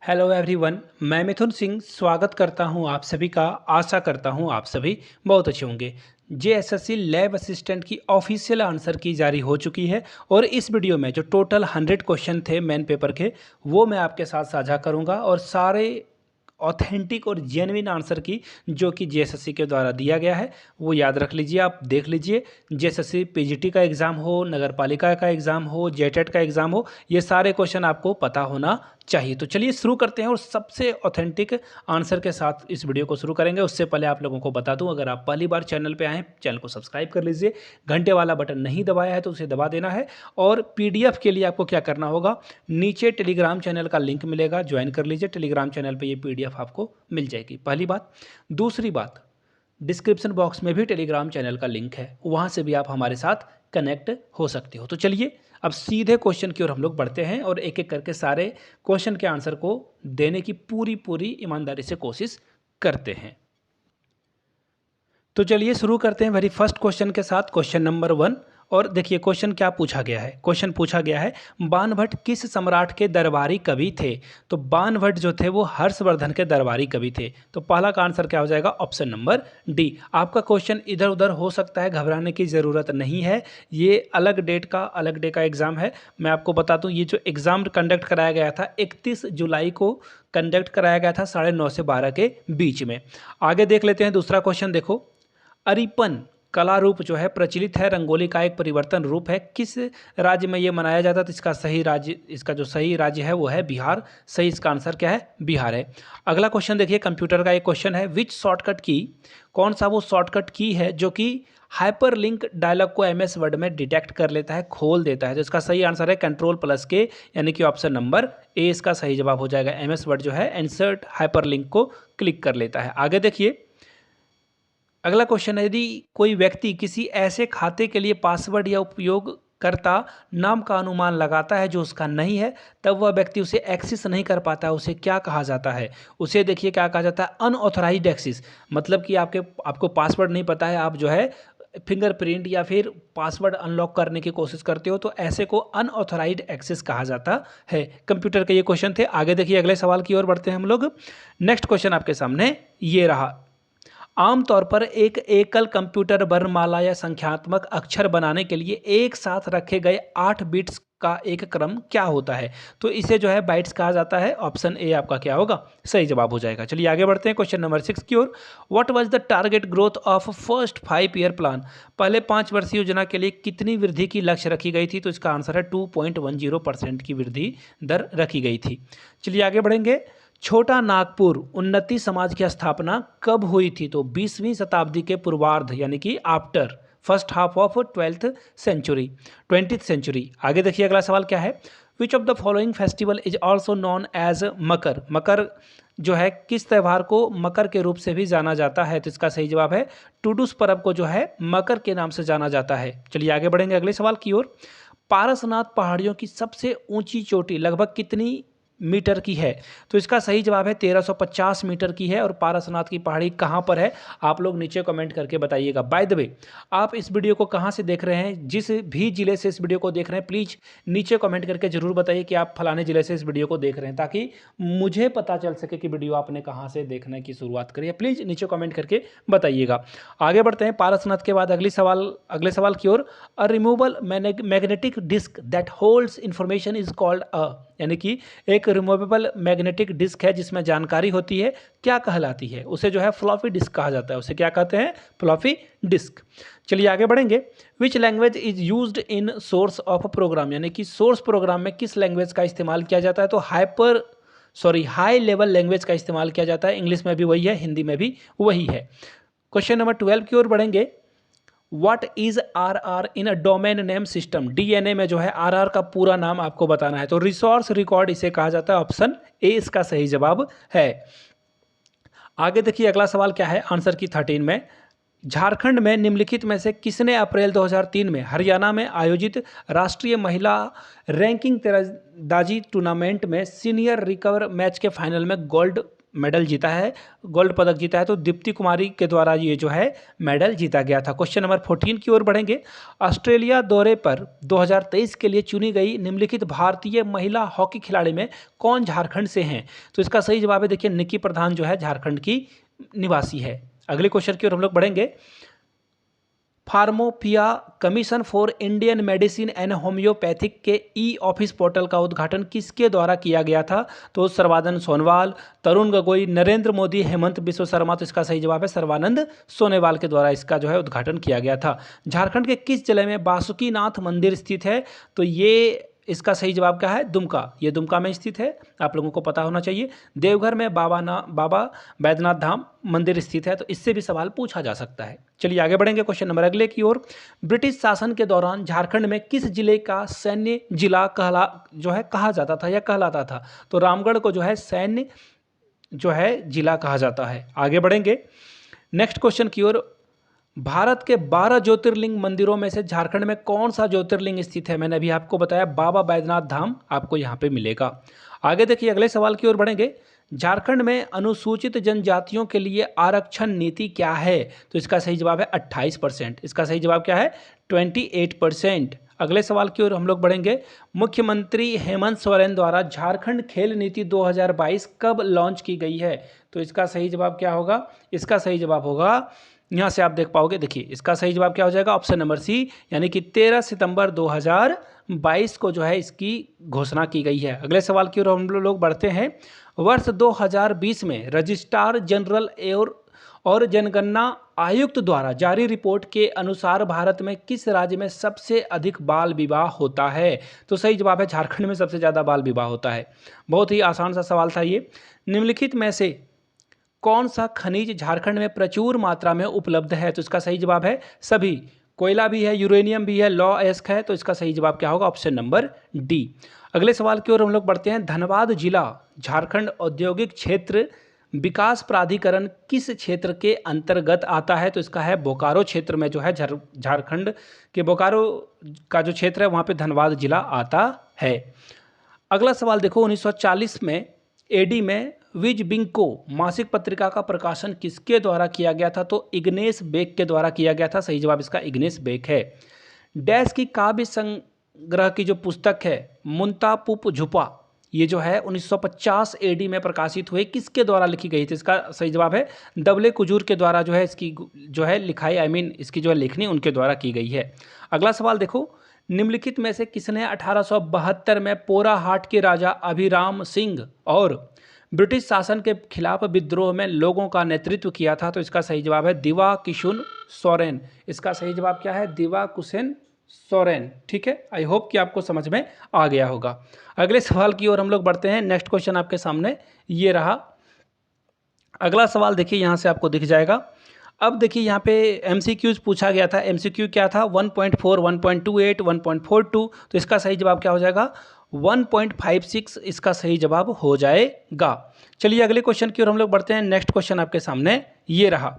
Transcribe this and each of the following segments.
Hello everyone, मैं मिथुन सिंह स्वागत करता हूं आप सभी का। आशा करता हूं आप सभी बहुत अच्छे होंगे। जेएसएससी लैब असिस्टेंट की ऑफिशियल आंसर की जारी हो चुकी है और इस वीडियो में जो टोटल 100 क्वेश्चन थे मेन पेपर के वो मैं आपके साथ साझा करूंगा और सारे ऑथेंटिक और जेन्युइन आंसर की जो कि जेएसएससी के द्वारा दिया गया है वो याद रख लीजिए, आप देख लीजिए। जेएसएससी पीजीटी का एग्ज़ाम हो, नगर पालिका का एग्ज़ाम हो, जेटेट का एग्ज़ाम हो, ये सारे क्वेश्चन आपको पता होना चाहिए। तो चलिए शुरू करते हैं और सबसे ऑथेंटिक आंसर के साथ इस वीडियो को शुरू करेंगे। उससे पहले आप लोगों को बता दूं, अगर आप पहली बार चैनल पे आए, चैनल को सब्सक्राइब कर लीजिए। घंटे वाला बटन नहीं दबाया है तो उसे दबा देना है। और पीडीएफ के लिए आपको क्या करना होगा, नीचे टेलीग्राम चैनल का लिंक मिलेगा, ज्वाइन कर लीजिए। टेलीग्राम चैनल पर ये पीडीएफ आपको मिल जाएगी, पहली बात। दूसरी बात, डिस्क्रिप्शन बॉक्स में भी टेलीग्राम चैनल का लिंक है, वहाँ से भी आप हमारे साथ कनेक्ट हो सकते हो। तो चलिए अब सीधे क्वेश्चन की ओर हम लोग बढ़ते हैं और एक एक करके सारे क्वेश्चन के आंसर को देने की पूरी ईमानदारी से कोशिश करते हैं। तो चलिए शुरू करते हैं वेरी फर्स्ट क्वेश्चन के साथ, क्वेश्चन नंबर 1। और देखिए क्वेश्चन क्या पूछा गया है। क्वेश्चन पूछा गया है, बाणभट्ट किस सम्राट के दरबारी कवि थे। तो बाणभट्ट जो थे वो हर्षवर्धन के दरबारी कवि थे। तो पहला का आंसर क्या हो जाएगा, ऑप्शन नंबर डी। आपका क्वेश्चन इधर उधर हो सकता है, घबराने की ज़रूरत नहीं है। ये अलग डे का एग्ज़ाम है। मैं आपको बता दूं, ये जो एग्ज़ाम कंडक्ट कराया गया था 31 जुलाई को कंडक्ट कराया गया था 9:30 से 12 के बीच में। आगे देख लेते हैं दूसरा क्वेश्चन। देखो, अरिपन कला रूप जो है प्रचलित है, रंगोली का एक परिवर्तन रूप है, किस राज्य में ये मनाया जाता है। तो इसका जो सही राज्य है वो है बिहार। सही इसका आंसर क्या है, बिहार है। अगला क्वेश्चन देखिए, कंप्यूटर का एक क्वेश्चन है, विच शॉर्टकट की, कौन सा वो शॉर्टकट की है जो कि हाइपर लिंक डायलॉग को एमएस वर्ड में डिटेक्ट कर लेता है, खोल देता है। तो इसका सही आंसर है कंट्रोल+K, यानी कि ऑप्शन नंबर ए इसका सही जवाब हो जाएगा। एमएस वर्ड जो है इंसर्ट हाइपर लिंक को क्लिक कर लेता है। आगे देखिए, अगला क्वेश्चन है, यदि कोई व्यक्ति किसी ऐसे खाते के लिए पासवर्ड या उपयोगकर्ता नाम का अनुमान लगाता है जो उसका नहीं है, तब वह व्यक्ति उसे एक्सेस नहीं कर पाता है, उसे क्या कहा जाता है। उसे देखिए क्या कहा जाता है, अनऑथराइज्ड एक्सेस। मतलब कि आपको पासवर्ड नहीं पता है, आप जो है फिंगरप्रिंट या फिर पासवर्ड अनलॉक करने की कोशिश करते हो, तो ऐसे को अनऑथराइज्ड एक्सेस कहा जाता है। कंप्यूटर के ये क्वेश्चन थे। आगे देखिए अगले सवाल की ओर बढ़ते हैं हम लोग। नेक्स्ट क्वेश्चन आपके सामने ये रहा, आमतौर पर एक एकल कंप्यूटर वर्णमाला या संख्यात्मक अक्षर बनाने के लिए एक साथ रखे गए 8 बिट्स का एक क्रम क्या होता है। तो इसे जो है बाइट्स कहा जाता है। ऑप्शन ए आपका क्या होगा, सही जवाब हो जाएगा। चलिए आगे बढ़ते हैं क्वेश्चन नंबर 6 की ओर। What was the target growth of first 5 year plan. पहले 5 वर्षीय योजना के लिए कितनी वृद्धि की लक्ष्य रखी गई थी। तो इसका आंसर है 2.10% की वृद्धि दर रखी गई थी। चलिए आगे बढ़ेंगे। छोटा नागपुर उन्नति समाज की स्थापना कब हुई थी। तो 20वीं शताब्दी के पूर्वार्ध, यानी कि after first half of 20th century. आगे देखिए अगला सवाल क्या है, which of the following festival is also known as Makar. Makar जो है किस त्यौहार को मकर के रूप से भी जाना जाता है। तो इसका सही जवाब है टुडुस पर्व को जो है मकर के नाम से जाना जाता है। चलिए आगे बढ़ेंगे अगले सवाल की ओर। पारसनाथ पहाड़ियों की सबसे ऊंची चोटी लगभग कितनी मीटर की है। तो इसका सही जवाब है 1350 मीटर की है। और पारसनाथ की पहाड़ी कहाँ पर है, आप लोग नीचे कमेंट करके बताइएगा। बाय द वे, आप इस वीडियो को कहाँ से देख रहे हैं, जिस भी जिले से इस वीडियो को देख रहे हैं, प्लीज़ नीचे कमेंट करके जरूर बताइए कि आप फलाने जिले से इस वीडियो को देख रहे हैं, ताकि मुझे पता चल सके कि वीडियो आपने कहाँ से देखने की शुरुआत करी है। प्लीज़ नीचे कमेंट करके बताइएगा। आगे बढ़ते हैं पारसनाथ के बाद अगले सवाल की ओर। A removal magnetic disk that holds information is called a, यानी कि एक रिमूवेबल मैग्नेटिक डिस्क है जिसमें जानकारी होती है, क्या कहलाती है। उसे जो है फ्लॉपी डिस्क कहा जाता है। उसे क्या कहते हैं, फ्लॉपी डिस्क। चलिए आगे बढ़ेंगे। Which language is used in source of program, यानी कि सोर्स प्रोग्राम में किस लैंग्वेज का इस्तेमाल किया जाता है। तो हाई लेवल लैंग्वेज का इस्तेमाल किया जाता है। इंग्लिश में भी वही है, हिंदी में भी वही है। क्वेश्चन नंबर 12 की ओर बढ़ेंगे। What is RR in a domain name system. DNA में जो है RR का पूरा नाम आपको बताना है। तो रिसोर्स रिकॉर्ड इसे कहा जाता है। ऑप्शन ए इसका सही जवाब है। आगे देखिए अगला सवाल क्या है, आंसर की 13 में। झारखंड में निम्नलिखित में से किसने अप्रैल 2003 में हरियाणा में आयोजित राष्ट्रीय महिला रैंकिंग तीरंदाजी टूर्नामेंट में सीनियर रिकवर मैच के फाइनल में गोल्ड मेडल जीता है, गोल्ड पदक जीता है, तो दीप्ति कुमारी के द्वारा ये जो है मेडल जीता गया था। क्वेश्चन नंबर 14 की ओर बढ़ेंगे। ऑस्ट्रेलिया दौरे पर 2023 के लिए चुनी गई निम्नलिखित भारतीय महिला हॉकी खिलाड़ी में कौन झारखंड से हैं? तो इसका सही जवाब है देखिए निक्की प्रधान जो है झारखंड की निवासी है। अगले क्वेश्चन की ओर हम लोग बढ़ेंगे। Pharmacopoeia commission for Indian medicine and homoeopathic के ई ऑफिस पोर्टल का उद्घाटन किसके द्वारा किया गया था? तो सर्बानंद सोनोवाल, तरुण गोगोई, नरेंद्र मोदी, हेमंत बिश्व शर्मा। तो इसका सही जवाब है सर्बानंद सोनोवाल के द्वारा इसका जो है उद्घाटन किया गया था। झारखंड के किस जिले में बासुकीनाथ मंदिर स्थित है? तो ये इसका सही जवाब क्या है? दुमका। ये दुमका में स्थित है, आप लोगों को पता होना चाहिए। देवघर में बाबा बैद्यनाथ धाम मंदिर स्थित है, तो इससे भी सवाल पूछा जा सकता है। चलिए आगे बढ़ेंगे क्वेश्चन नंबर अगले की ओर। ब्रिटिश शासन के दौरान झारखंड में किस जिले का सैन्य जिला कहा जाता था या कहलाता था? तो रामगढ़ को जो है सैन्य जो है जिला कहा जाता है। आगे बढ़ेंगे नेक्स्ट क्वेश्चन की ओर। भारत के 12 ज्योतिर्लिंग मंदिरों में से झारखंड में कौन सा ज्योतिर्लिंग स्थित है? मैंने अभी आपको बताया बाबा बैद्यनाथ धाम आपको यहाँ पे मिलेगा। आगे देखिए अगले सवाल की ओर बढ़ेंगे। झारखंड में अनुसूचित जनजातियों के लिए आरक्षण नीति क्या है? तो इसका सही जवाब है 28%। इसका सही जवाब क्या है? 28%। अगले सवाल की ओर हम लोग बढ़ेंगे। मुख्यमंत्री हेमंत सोरेन द्वारा झारखंड खेल नीति 2022 कब लॉन्च की गई है? तो इसका सही जवाब क्या होगा? इसका सही जवाब होगा, यहाँ से आप देख पाओगे, देखिए इसका सही जवाब क्या हो जाएगा? ऑप्शन नंबर सी, यानी कि 13 सितंबर 2022 को जो है इसकी घोषणा की गई है। अगले सवाल की ओर हम लोग बढ़ते हैं। वर्ष 2020 में रजिस्ट्रार जनरल और जनगणना आयुक्त द्वारा जारी रिपोर्ट के अनुसार भारत में किस राज्य में सबसे अधिक बाल विवाह होता है? तो सही जवाब है झारखंड में सबसे ज़्यादा बाल विवाह होता है। बहुत ही आसान सा सवाल था ये। निम्नलिखित में से कौन सा खनिज झारखंड में प्रचुर मात्रा में उपलब्ध है? तो इसका सही जवाब है सभी। कोयला भी है, यूरेनियम भी है, लौह अयस्क है, तो इसका सही जवाब क्या होगा? Option number D. अगले सवाल की ओर हम लोग बढ़ते हैं। धनबाद जिला झारखंड औद्योगिक क्षेत्र विकास प्राधिकरण किस क्षेत्र के अंतर्गत आता है? तो इसका है बोकारो क्षेत्र में जो है झारखंड के बोकारो का जो क्षेत्र है वहाँ पे धनबाद जिला आता है। अगला सवाल देखो। 1940 में एडी में विज बिंको मासिक पत्रिका का प्रकाशन किसके द्वारा किया गया था? तो इग्नेस बेक के द्वारा किया गया था। सही जवाब इसका इग्नेस बेक है। डैश की काव्य संग्रह की जो पुस्तक है मुंतापुप झुपा, ये जो है 1950 एडी में प्रकाशित हुई, किसके द्वारा लिखी गई थी? इसका सही जवाब है दबले कुजूर के द्वारा जो है इसकी जो है लिखाई इसकी जो है लेखनी उनके द्वारा की गई है। अगला सवाल देखो। निम्नलिखित में से किसने 1872 में पोराहाट के राजा अभिराम सिंह और ब्रिटिश शासन के खिलाफ विद्रोह में लोगों का नेतृत्व किया था? तो इसका सही जवाब है दिवा किशुन सोरेन। इसका सही जवाब क्या है? दिवा कुसेन सोरेन। ठीक है, आई होप कि आपको समझ में आ गया होगा। अगले सवाल की ओर हम लोग बढ़ते हैं। नेक्स्ट क्वेश्चन आपके सामने ये रहा। अगला सवाल देखिए यहाँ से आपको दिख जाएगा। अब देखिए यहाँ पे एमसीक्यूज पूछा गया था। एमसीक्यू क्या था? 1.4, 1.28, 1.42। तो इसका सही जवाब क्या हो जाएगा? 1.56 इसका सही जवाब हो जाएगा। चलिए अगले क्वेश्चन की ओर हम लोग बढ़ते हैं। नेक्स्ट क्वेश्चन आपके सामने ये रहा।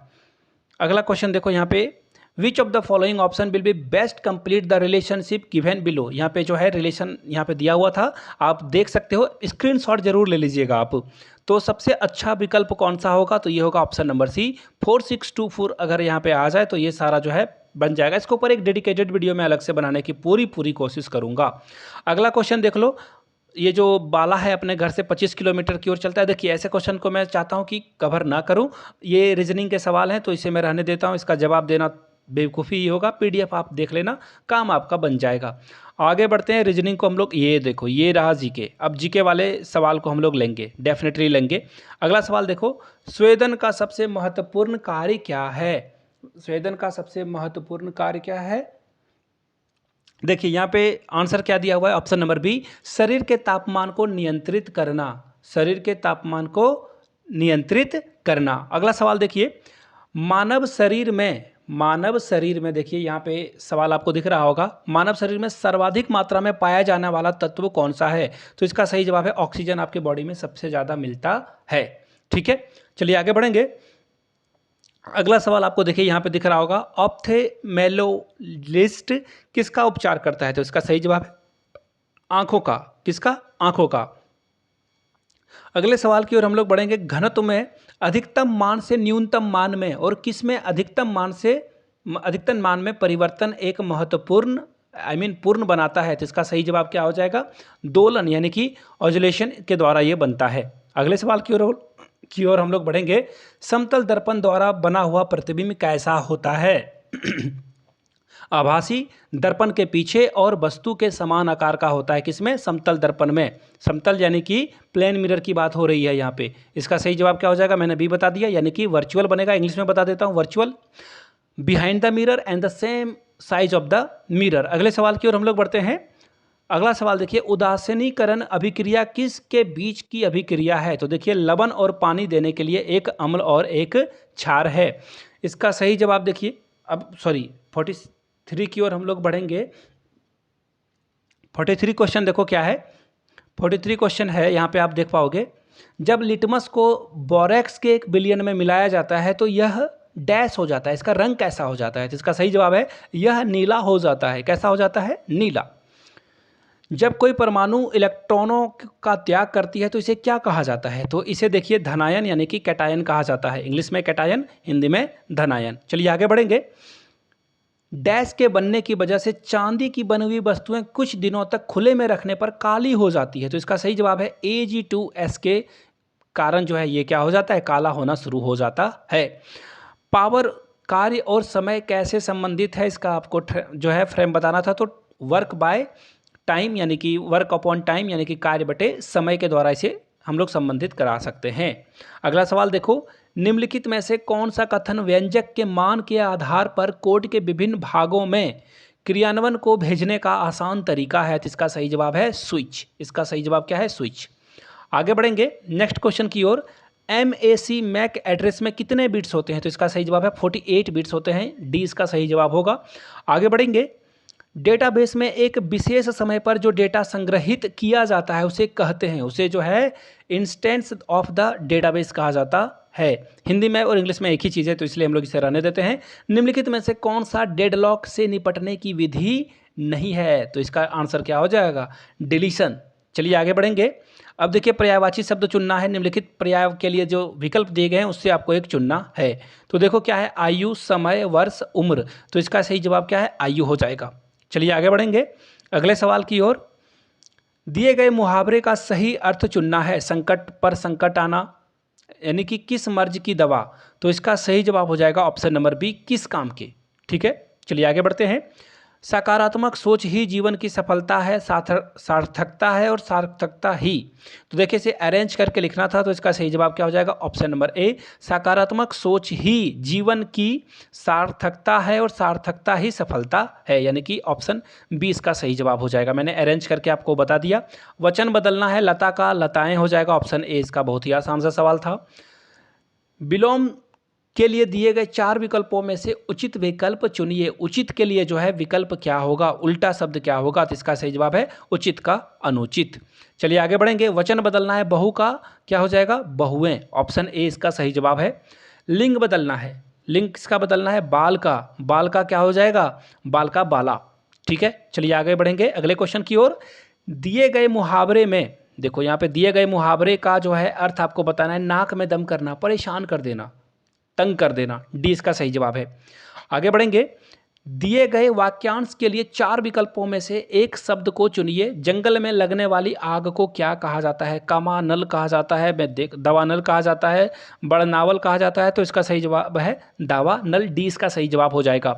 अगला क्वेश्चन देखो यहाँ पे। विच of the following option will be best complete the relationship given below. यहाँ पे जो है रिलेशन यहाँ पे दिया हुआ था, आप देख सकते हो, स्क्रीनशॉट जरूर ले लीजिएगा आप। तो सबसे अच्छा विकल्प कौन सा होगा? तो ये होगा ऑप्शन नंबर सी, 4624। अगर यहाँ पे आ जाए तो ये सारा जो है बन जाएगा। इसके ऊपर एक डेडिकेटेड वीडियो मैं अलग से बनाने की पूरी कोशिश करूँगा। अगला क्वेश्चन देख लो। ये जो बाला है अपने घर से 25 किलोमीटर की ओर चलता है। देखिए ऐसे क्वेश्चन को मैं चाहता हूँ कि कवर ना करूँ, ये रीजनिंग के सवाल हैं तो इसे मैं रहने देता हूँ। इसका जवाब देना बेवकूफ़ी ही होगा। पीडीएफ आप देख लेना, काम आपका बन जाएगा। आगे बढ़ते हैं। रीजनिंग को हम लोग, ये देखो ये रहा जीके। अब जीके वाले सवाल को हम लोग लेंगे, डेफिनेटली लेंगे। अगला सवाल देखो। स्वेदन का सबसे महत्वपूर्ण कार्य क्या है? स्वेदन का सबसे महत्वपूर्ण कार्य क्या है? देखिए यहाँ पे आंसर क्या दिया हुआ है? ऑप्शन नंबर बी, शरीर के तापमान को नियंत्रित करना। शरीर के तापमान को नियंत्रित करना। अगला सवाल देखिए। मानव शरीर में देखिए यहाँ पे सवाल आपको दिख रहा होगा। मानव शरीर में सर्वाधिक मात्रा में पाया जाने वाला तत्व कौन सा है? तो इसका सही जवाब है ऑक्सीजन। आपके बॉडी में सबसे ज़्यादा मिलता है। ठीक है, चलिए आगे बढ़ेंगे। अगला सवाल आपको देखिए यहाँ पे दिख रहा होगा। ऑप्थेल्मोलॉजिस्ट किसका उपचार करता है? तो इसका सही जवाब है आंखों का। किसका? आंखों का। अगले सवाल की ओर हम लोग बढ़ेंगे। घनत्व में अधिकतम मान से न्यूनतम मान में और किस में अधिकतम मान से अधिकतम मान में परिवर्तन एक महत्वपूर्ण पूर्ण बनाता है। तो इसका सही जवाब क्या हो जाएगा? दोलन यानी कि ऑसिलेशन के द्वारा ये बनता है। अगले सवाल की ओर हम लोग बढ़ेंगे। समतल दर्पण द्वारा बना हुआ प्रतिबिंब कैसा होता है? आभासी दर्पण के पीछे और वस्तु के समान आकार का होता है। किसमें? समतल दर्पण में। समतल यानी कि प्लेन मिरर की बात हो रही है यहाँ पे। इसका सही जवाब क्या हो जाएगा? मैंने भी बता दिया, यानी कि वर्चुअल बनेगा। इंग्लिश में बता देता हूँ, virtual behind the mirror and the same size of the mirror. अगले सवाल की ओर हम लोग बढ़ते हैं। अगला सवाल देखिए, उदासीनीकरण अभिक्रिया किसके बीच की अभिक्रिया है? तो देखिए, लवण और पानी देने के लिए एक अम्ल और एक क्षार है। इसका सही जवाब देखिए, अब 43 की ओर हम लोग बढ़ेंगे। 43 क्वेश्चन देखो क्या है। 43 क्वेश्चन है, यहाँ पे आप देख पाओगे। जब लिटमस को बोरेक्स के 1 बिलियन में मिलाया जाता है तो यह डैश हो जाता है, इसका रंग कैसा हो जाता है? तो इसका सही जवाब है यह नीला हो जाता है। कैसा हो जाता है? नीला। जब कोई परमाणु इलेक्ट्रॉनों का त्याग करती है तो इसे क्या कहा जाता है? तो इसे देखिए धनायन यानी कि कैटायन कहा जाता है। इंग्लिश में कैटायन, हिंदी में धनायन। चलिए आगे बढ़ेंगे। डैश के बनने की वजह से चांदी की बनी हुई वस्तुएं कुछ दिनों तक खुले में रखने पर काली हो जाती है। तो इसका सही जवाब है Ag2S के कारण जो है ये क्या हो जाता है? काला होना शुरू हो जाता है। पावर कार्य और समय कैसे संबंधित है, इसका आपको जो है फ्रेम बताना था। तो वर्क बाय टाइम यानी कि वर्क अपॉन टाइम यानी कि कार्य बटे समय के द्वारा इसे हम लोग संबंधित करा सकते हैं। अगला सवाल देखो, निम्नलिखित में से कौन सा कथन व्यंजक के मान के आधार पर कोड के विभिन्न भागों में क्रियान्वयन को भेजने का आसान तरीका है? तो इसका सही जवाब है स्विच। इसका सही जवाब क्या है? स्विच। आगे बढ़ेंगे नेक्स्ट क्वेश्चन की ओर। मैक एड्रेस में कितने बिट्स होते हैं? तो इसका सही जवाब है 48 बिट्स होते हैं। डी इसका सही जवाब होगा। आगे बढ़ेंगे। डेटाबेस में एक विशेष समय पर जो डेटा संग्रहित किया जाता है उसे कहते हैं, उसे जो है इंस्टेंस ऑफ द डेटाबेस कहा जाता है। हिंदी में और इंग्लिश में एक ही चीज़ है, तो इसलिए हम लोग इसे रहने देते हैं। निम्नलिखित में से कौन सा डेडलॉक से निपटने की विधि नहीं है? तो इसका आंसर क्या हो जाएगा? डिलीशन। चलिए आगे बढ़ेंगे। अब देखिए, पर्यायवाची शब्द चुनना है। निम्नलिखित पर्याय के लिए जो विकल्प दिए गए हैं उससे आपको एक चुनना है। तो देखो क्या है? आयु, समय, वर्ष, उम्र। तो इसका सही जवाब क्या है? आयु हो जाएगा। चलिए आगे बढ़ेंगे अगले सवाल की ओर। दिए गए मुहावरे का सही अर्थ चुनना है। संकट पर संकट आना यानी कि किस मर्ज की दवा? तो इसका सही जवाब हो जाएगा ऑप्शन नंबर बी, किस काम की। ठीक है, चलिए आगे बढ़ते हैं। सकारात्मक सोच ही जीवन की सफलता है, सार्थकता है और सार्थकता ही। तो देखिए, इसे अरेंज करके लिखना था, तो इसका सही जवाब क्या हो जाएगा? ऑप्शन नंबर ए, सकारात्मक सोच ही जीवन की सार्थकता है और सार्थकता ही सफलता है, यानी कि ऑप्शन बी इसका सही जवाब हो जाएगा। मैंने अरेंज करके आपको बता दिया। वचन बदलना है, लता का लताएं हो जाएगा। ऑप्शन ए इसका बहुत ही आसान सा सवाल था। विलोम के लिए दिए गए 4 विकल्पों में से उचित विकल्प चुनिए। उचित के लिए जो है विकल्प क्या होगा? उल्टा शब्द क्या होगा? तो इसका सही जवाब है उचित का अनुचित। चलिए आगे बढ़ेंगे। वचन बदलना है, बहू का क्या हो जाएगा? बहुएं। ऑप्शन ए इसका सही जवाब है। लिंग बदलना है, लिंग किसका बदलना है? बाल का। बाल का क्या हो जाएगा? बाल का बाला। ठीक है, चलिए आगे बढ़ेंगे अगले क्वेश्चन की ओर। दिए गए मुहावरे में देखो, यहाँ पे दिए गए मुहावरे का जो है अर्थ आपको बताना है। नाक में दम करना, परेशान कर देना, तंग कर देना। डी इसका सही जवाब है। आगे बढ़ेंगे। दिए गए वाक्यांश के लिए 4 विकल्पों में से एक शब्द को चुनिए। जंगल में लगने वाली आग को क्या कहा जाता है? कामानल कहा जाता है, दवानल कहा जाता है, बड़नावल कहा जाता है। तो इसका सही जवाब है दावानल। डी इसका सही जवाब हो जाएगा।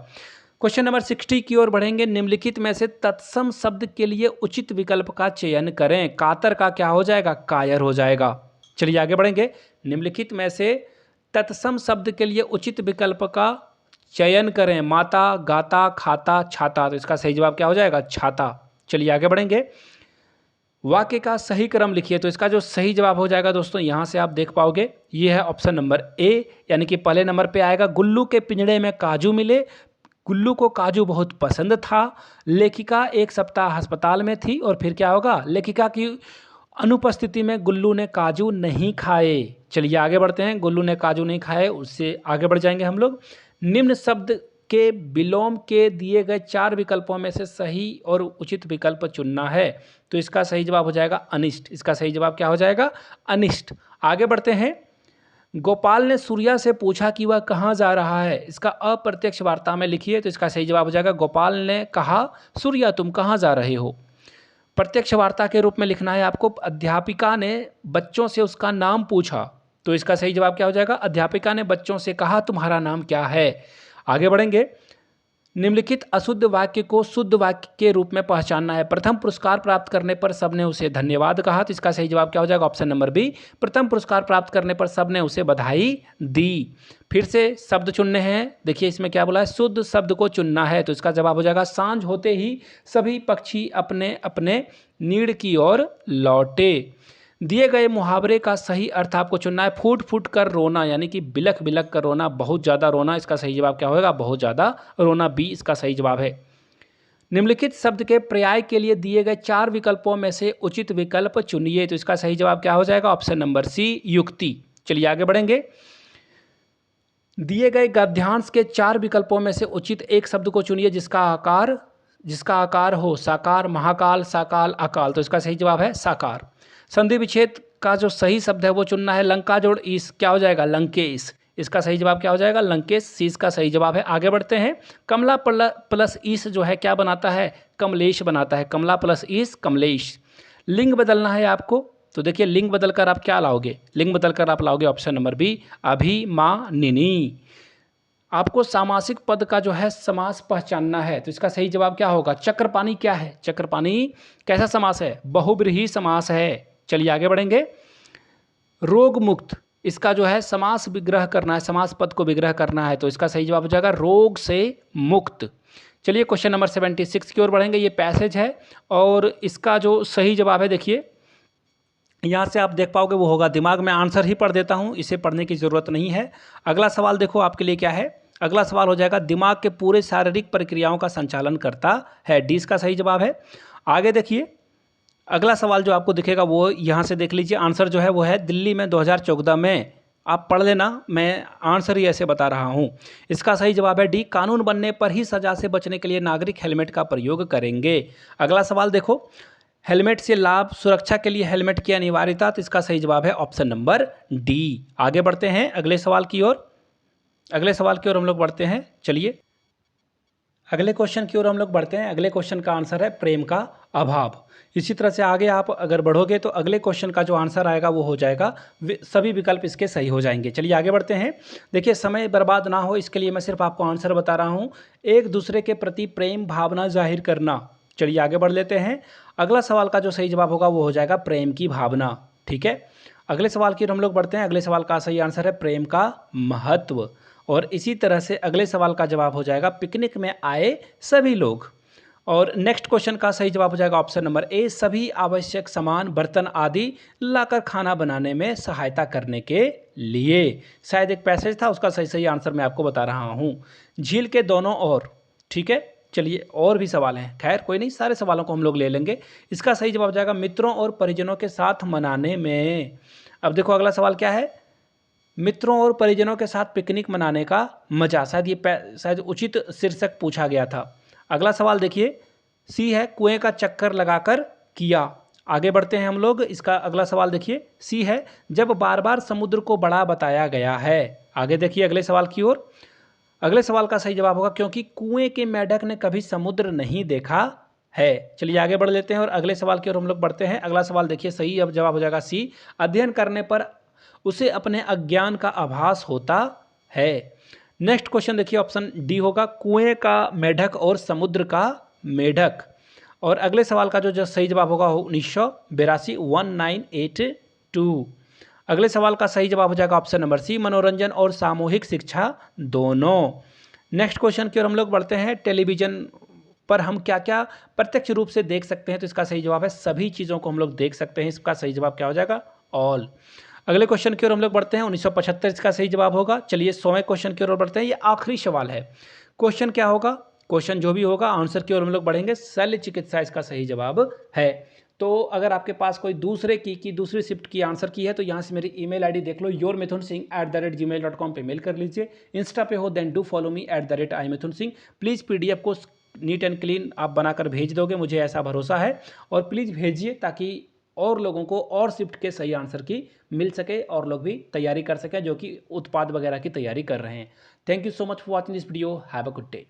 क्वेश्चन नंबर 60 की ओर बढ़ेंगे। निम्नलिखित में से तत्सम शब्द के लिए उचित विकल्प का चयन करें। कातर का क्या हो जाएगा? कायर हो जाएगा। चलिए आगे बढ़ेंगे। निम्नलिखित में से तत्सम शब्द के लिए उचित विकल्प का चयन करें। माता, गाता, खाता, छाता। तो इसका सही जवाब क्या हो जाएगा? छाता। चलिए आगे बढ़ेंगे। वाक्य का सही क्रम लिखिए। तो इसका जो सही जवाब हो जाएगा दोस्तों, यहाँ से आप देख पाओगे, ये है ऑप्शन नंबर ए, यानी कि पहले नंबर पे आएगा। गुल्लू के पिंजड़े में काजू मिले। गुल्लू को काजू बहुत पसंद था। लेखिका एक सप्ताह अस्पताल में थी। और फिर क्या होगा? लेखिका की अनुपस्थिति में गुल्लू ने काजू नहीं खाए। चलिए आगे बढ़ते हैं। गुल्लू ने काजू नहीं खाए, उससे आगे बढ़ जाएंगे हम लोग। निम्न शब्द के विलोम के दिए गए 4 विकल्पों में से सही और उचित विकल्प चुनना है। तो इसका सही जवाब हो जाएगा अनिष्ट। इसका सही जवाब क्या हो जाएगा? अनिष्ट। आगे बढ़ते हैं। गोपाल ने सूर्या से पूछा कि वह कहाँ जा रहा है। इसका अप्रत्यक्ष वार्ता में लिखिए। तो इसका सही जवाब हो जाएगा गोपाल ने कहा सूर्या तुम कहाँ जा रहे हो। प्रत्यक्ष वार्ता के रूप में लिखना है आपको। अध्यापिका ने बच्चों से उसका नाम पूछा। तो इसका सही जवाब क्या हो जाएगा? अध्यापिका ने बच्चों से कहा तुम्हारा नाम क्या है। आगे बढ़ेंगे। निम्नलिखित अशुद्ध वाक्य को शुद्ध वाक्य के रूप में पहचानना है। प्रथम पुरस्कार प्राप्त करने पर सबने उसे धन्यवाद कहा। तो इसका सही जवाब क्या हो जाएगा? Option number B. प्रथम पुरस्कार प्राप्त करने पर सबने उसे बधाई दी। फिर से शब्द चुनने हैं। देखिए इसमें क्या बोला है? शुद्ध शब्द को चुनना है। तो इसका जवाब हो जाएगा सांझ होते ही सभी पक्षी अपने अपने नीड़ की ओर लौटे। दिए गए मुहावरे का सही अर्थ आपको चुनना है। फूट फूट कर रोना यानी कि बिलख बिलख कर रोना, बहुत ज़्यादा रोना। इसका सही जवाब क्या होगा? बहुत ज़्यादा रोना, बी इसका सही जवाब है। निम्नलिखित शब्द के पर्याय के लिए दिए गए 4 विकल्पों में से उचित विकल्प चुनिए। तो इसका सही जवाब क्या हो जाएगा? ऑप्शन नंबर सी युक्ति। चलिए आगे बढ़ेंगे। दिए गए गद्यांश के 4 विकल्पों में से उचित एक शब्द को चुनिए जिसका आकार हो साकार, महाकाल, साकाल, अकाल। तो इसका सही जवाब है साकार। संधि विच्छेद का जो सही शब्द है वो चुनना है। लंका जोड़ ईस क्या हो जाएगा? लंकेश। इसका सही जवाब क्या हो जाएगा? लंकेश, सी इसका सही जवाब है। आगे बढ़ते हैं। कमला प्लस ईस जो है क्या बनाता है? कमलेश बनाता है। कमला प्लस ईस कमलेश। लिंग बदलना है आपको। तो देखिए लिंग बदलकर आप क्या लाओगे? लिंग बदलकर आप लाओगे ऑप्शन नंबर बी अभिमानिनी। आपको सामासिक पद का जो है समास पहचानना है। तो इसका सही जवाब क्या होगा? चक्रपाणी क्या है? चक्रपाणी कैसा समास है? बहुब्रीहि समास है। चलिए आगे बढ़ेंगे। रोग मुक्त इसका जो है समास विग्रह करना है, समास पद को विग्रह करना है। तो इसका सही जवाब हो जाएगा रोग से मुक्त। चलिए क्वेश्चन नंबर 76 की ओर बढ़ेंगे। ये पैसेज है और इसका जो सही जवाब है देखिए यहाँ से आप देख पाओगे वो होगा। दिमाग में आंसर ही पढ़ देता हूँ, इसे पढ़ने की ज़रूरत नहीं है। अगला सवाल देखो आपके लिए क्या है। अगला सवाल हो जाएगा दिमाग के पूरे शारीरिक प्रक्रियाओं का संचालन करता है। डी इसका सही जवाब है। आगे देखिए अगला सवाल जो आपको दिखेगा वो यहाँ से देख लीजिए। आंसर जो है वो है दिल्ली में 2014 में। आप पढ़ लेना, मैं आंसर ही ऐसे बता रहा हूँ। इसका सही जवाब है डी। कानून बनने पर ही सजा से बचने के लिए नागरिक हेलमेट का प्रयोग करेंगे। अगला सवाल देखो। हेलमेट से लाभ, सुरक्षा के लिए हेलमेट की अनिवार्यता। तो इसका सही जवाब है ऑप्शन नंबर डी। आगे बढ़ते हैं अगले सवाल की ओर। अगले सवाल की ओर हम लोग बढ़ते हैं। चलिए अगले क्वेश्चन की ओर हम लोग बढ़ते हैं। अगले क्वेश्चन का आंसर है प्रेम का अभाव। इसी तरह से आगे आप अगर बढ़ोगे तो अगले क्वेश्चन का जो आंसर आएगा वो हो जाएगा, सभी विकल्प इसके सही हो जाएंगे। चलिए आगे बढ़ते हैं। देखिए समय बर्बाद ना हो इसके लिए मैं सिर्फ आपको आंसर बता रहा हूँ। एक दूसरे के प्रति प्रेम भावना जाहिर करना। चलिए आगे बढ़ लेते हैं। अगला सवाल का जो सही जवाब होगा वो हो जाएगा प्रेम की भावना। ठीक है, अगले सवाल की ओर हम लोग बढ़ते हैं। अगले सवाल का सही आंसर है प्रेम का महत्व। और इसी तरह से अगले सवाल का जवाब हो जाएगा पिकनिक में आए सभी लोग। और नेक्स्ट क्वेश्चन का सही जवाब हो जाएगा ऑप्शन नंबर ए, सभी आवश्यक सामान, बर्तन आदि लाकर खाना बनाने में सहायता करने के लिए। शायद एक पैसेज था, उसका सही आंसर मैं आपको बता रहा हूँ। झील के दोनों ओर। ठीक है, चलिए और भी सवाल हैं, खैर कोई नहीं, सारे सवालों को हम लोग ले लेंगे। इसका सही जवाब हो जाएगा मित्रों और परिजनों के साथ मनाने में। अब देखो अगला सवाल क्या है। मित्रों और परिजनों के साथ पिकनिक मनाने का मजा, शायद ये शायद उचित शीर्षक पूछा गया था। अगला सवाल देखिए, सी है कुएं का चक्कर लगाकर किया। आगे बढ़ते हैं हम लोग। इसका अगला सवाल देखिए, सी है जब बार बार समुद्र को बड़ा बताया गया है। आगे देखिए अगले सवाल की ओर। अगले सवाल का सही जवाब होगा क्योंकि कुएं के मेढक ने कभी समुद्र नहीं देखा है। चलिए आगे बढ़ लेते हैं और अगले सवाल की ओर हम लोग बढ़ते हैं। अगला सवाल देखिए, सही अब जवाब हो जाएगा सी, अध्ययन करने पर उसे अपने अज्ञान का आभास होता है। नेक्स्ट क्वेश्चन देखिए ऑप्शन डी होगा, कुएं का मेढक और समुद्र का मेढक। और अगले सवाल का जो सही जवाब होगा 1982 1982। अगले सवाल का सही जवाब हो जाएगा ऑप्शन नंबर सी, मनोरंजन और सामूहिक शिक्षा दोनों। नेक्स्ट क्वेश्चन की ओर हम लोग बढ़ते हैं। टेलीविज़न पर हम क्या क्या प्रत्यक्ष रूप से देख सकते हैं। तो इसका सही जवाब है सभी चीज़ों को हम लोग देख सकते हैं। इसका सही जवाब क्या हो जाएगा? ऑल। अगले क्वेश्चन की ओर हम लोग बढ़ते हैं। 1975 इसका सही जवाब होगा। चलिए 100वें क्वेश्चन की ओर बढ़ते हैं। ये आखिरी सवाल है। क्वेश्चन क्या होगा, क्वेश्चन जो भी होगा आंसर की ओर हम लोग बढ़ेंगे। शल्य चिकित्सा इसका सही जवाब है। तो अगर आपके पास कोई दूसरी शिफ्ट की आंसर की है तो यहाँ से मेरी ईमेल आईडी देख लो, yourmithunsingh@gmail.com पे मेल कर लीजिए। इंस्टा पे हो then do follow me @imithunsingh। Please PDF को नीट एंड क्लीन आप बनाकर भेज दोगे, मुझे ऐसा भरोसा है। और प्लीज़ भेजिए ताकि और लोगों को और शिफ्ट के सही आंसर की मिल सके और लोग भी तैयारी कर सकें जो कि उत्पाद वगैरह की तैयारी कर रहे हैं। Thank you so much for watching this video. Have a good day.